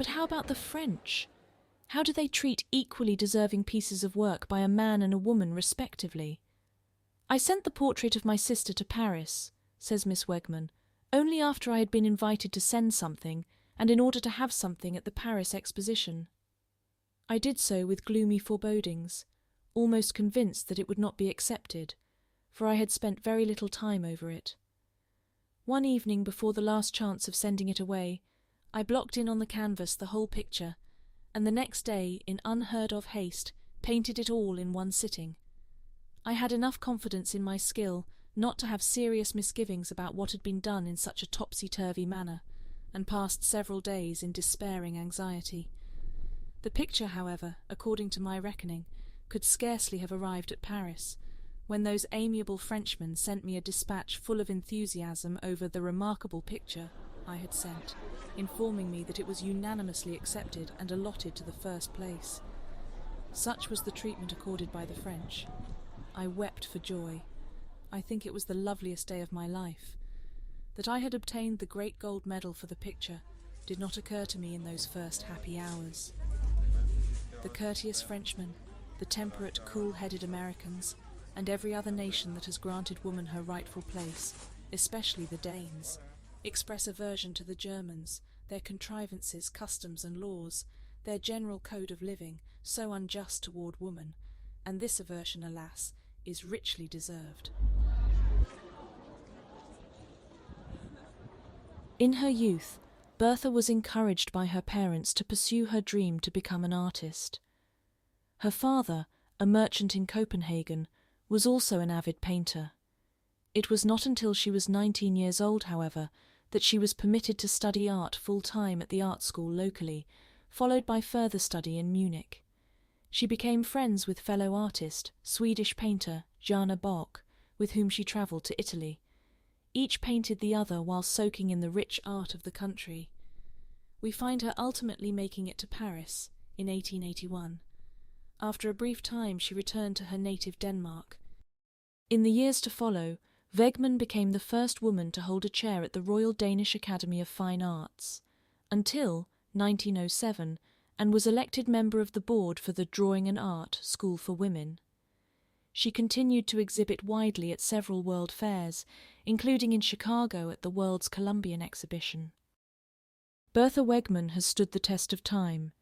But how about the French? How do they treat equally deserving pieces of work by a man and a woman respectively? I sent the portrait of my sister to Paris, says Miss Wegmann, only after I had been invited to send something, and in order to have something at the Paris exposition. I did so with gloomy forebodings, almost convinced that it would not be accepted, for I had spent very little time over it. One evening before the last chance of sending it away, I blocked in on the canvas the whole picture, and the next day, in unheard-of haste, painted it all in one sitting. I had enough confidence in my skill not to have serious misgivings about what had been done in such a topsy-turvy manner, and passed several days in despairing anxiety. The picture, however, according to my reckoning, could scarcely have arrived at Paris, when those amiable Frenchmen sent me a dispatch full of enthusiasm over the remarkable picture I had sent, informing me that it was unanimously accepted and allotted to the first place. Such was the treatment accorded by the French. I wept for joy. I think it was the loveliest day of my life. That I had obtained the great gold medal for the picture did not occur to me in those first happy hours. The courteous Frenchmen, the temperate, cool-headed Americans, and every other nation that has granted woman her rightful place, especially the Danes, express aversion to the Germans, their contrivances, customs and laws, their general code of living, so unjust toward woman, and this aversion, alas, is richly deserved. In her youth, Bertha was encouraged by her parents to pursue her dream to become an artist. Her father, a merchant in Copenhagen, was also an avid painter. It was not until she was 19 years old, however, that she was permitted to study art full-time at the art school locally, followed by further study in Munich. She became friends with fellow artist, Swedish painter Jana Bock, with whom she travelled to Italy. Each painted the other while soaking in the rich art of the country. We find her ultimately making it to Paris in 1881. After a brief time she returned to her native Denmark. In the years to follow, Wegmann became the first woman to hold a chair at the Royal Danish Academy of Fine Arts, until 1907, and was elected member of the board for the Drawing and Art School for Women. She continued to exhibit widely at several world fairs, including in Chicago at the World's Columbian Exhibition. Bertha Wegmann has stood the test of time.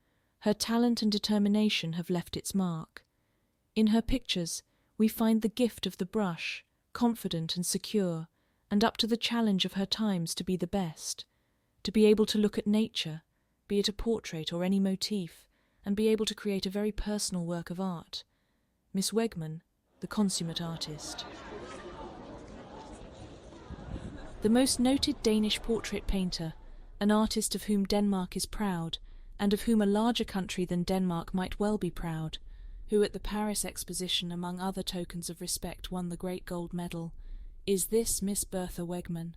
Her talent and determination have left its mark. In her pictures, we find the gift of the brush, confident and secure, and up to the challenge of her times to be the best, to be able to look at nature, be it a portrait or any motif, and be able to create a very personal work of art. Miss Wegmann, the consummate artist. The most noted Danish portrait painter, an artist of whom Denmark is proud, and of whom a larger country than Denmark might well be proud, who at the Paris exposition among other tokens of respect won the great gold medal, is this Miss Bertha Wegmann.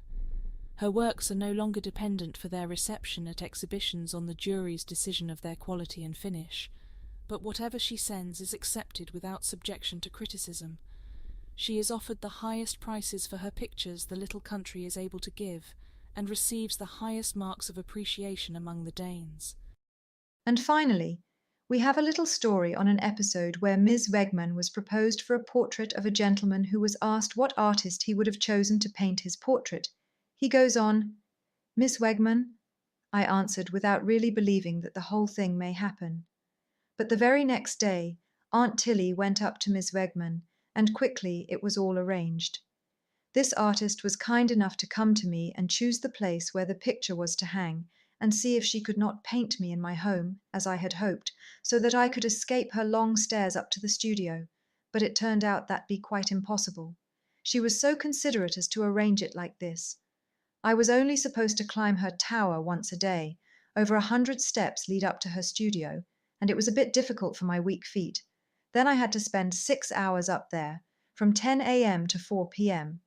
Her works are no longer dependent for their reception at exhibitions on the jury's decision of their quality and finish, but whatever she sends is accepted without subjection to criticism. She is offered the highest prices for her pictures the little country is able to give, and receives the highest marks of appreciation among the Danes. And finally, we have a little story on an episode where Ms. Wegmann was proposed for a portrait of a gentleman who was asked what artist he would have chosen to paint his portrait. He goes on, "Miss Wegmann," I answered without really believing that the whole thing may happen. But the very next day, Aunt Tilly went up to Miss Wegmann, and quickly it was all arranged. This artist was kind enough to come to me and choose the place where the picture was to hang, and see if she could not paint me in my home, as I had hoped, so that I could escape her long stairs up to the studio, but it turned out that be quite impossible. She was so considerate as to arrange it like this. I was only supposed to climb her tower once a day. Over 100 steps lead up to her studio, and it was a bit difficult for my weak feet. Then I had to spend 6 hours up there, from 10 a.m. to 4 p.m.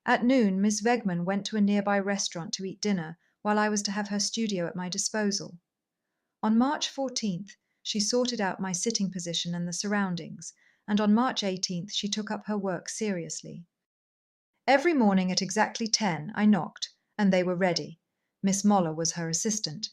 At noon, Miss Wegmann went to a nearby restaurant to eat dinner, while I was to have her studio at my disposal. On March 14th, she sorted out my sitting position and the surroundings, and on March 18th she took up her work seriously. Every morning at exactly 10 I knocked, and they were ready. Miss Moller was her assistant.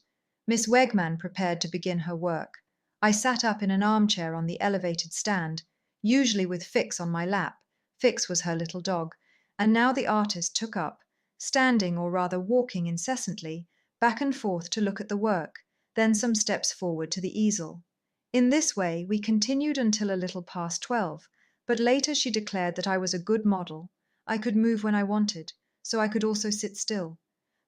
Miss Wegmann prepared to begin her work. I sat up in an armchair on the elevated stand, usually with Fix on my lap. Fix was her little dog, and now the artist took up, standing or rather walking incessantly, back and forth to look at the work, then some steps forward to the easel. In this way we continued until a little past 12, but later she declared that I was a good model. I could move when I wanted, so I could also sit still.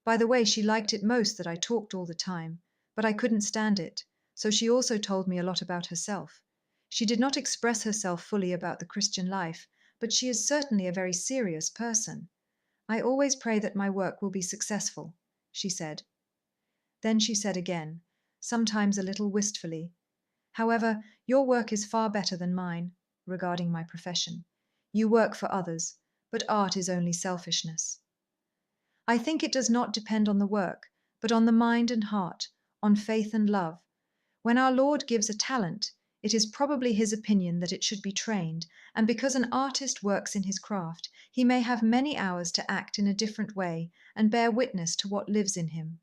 By the way, she liked it most that I talked all the time, but I couldn't stand it, so she also told me a lot about herself. She did not express herself fully about the Christian life, but she is certainly a very serious person. I always pray that my work will be successful, she said. Then she said again, sometimes a little wistfully, however, your work is far better than mine, regarding my profession. You work for others, but art is only selfishness. I think it does not depend on the work, but on the mind and heart, on faith and love. When our Lord gives a talent, it is probably his opinion that it should be trained, and because an artist works in his craft, he may have many hours to act in a different way and bear witness to what lives in him.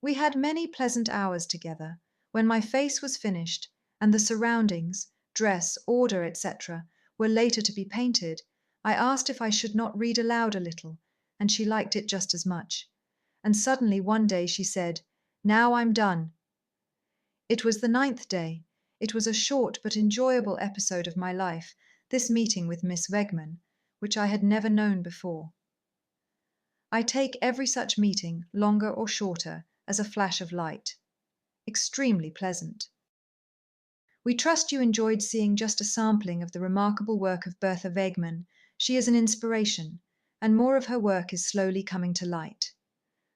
We had many pleasant hours together. When my face was finished, and the surroundings, dress, order, etc., were later to be painted, I asked if I should not read aloud a little, and she liked it just as much. And suddenly one day she said, "Now I'm done." It was the 9th day. It was a short but enjoyable episode of my life, this meeting with Miss Wegmann, which I had never known before. I take every such meeting, longer or shorter, as a flash of light. Extremely pleasant. We trust you enjoyed seeing just a sampling of the remarkable work of Bertha Wegmann. She is an inspiration, and more of her work is slowly coming to light.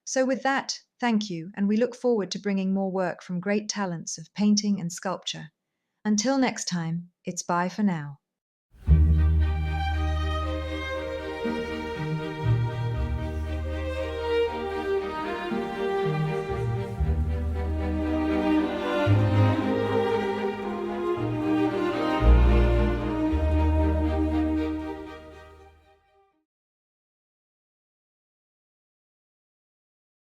So with that, thank you, and we look forward to bringing more work from great talents of painting and sculpture. Until next time, it's bye for now.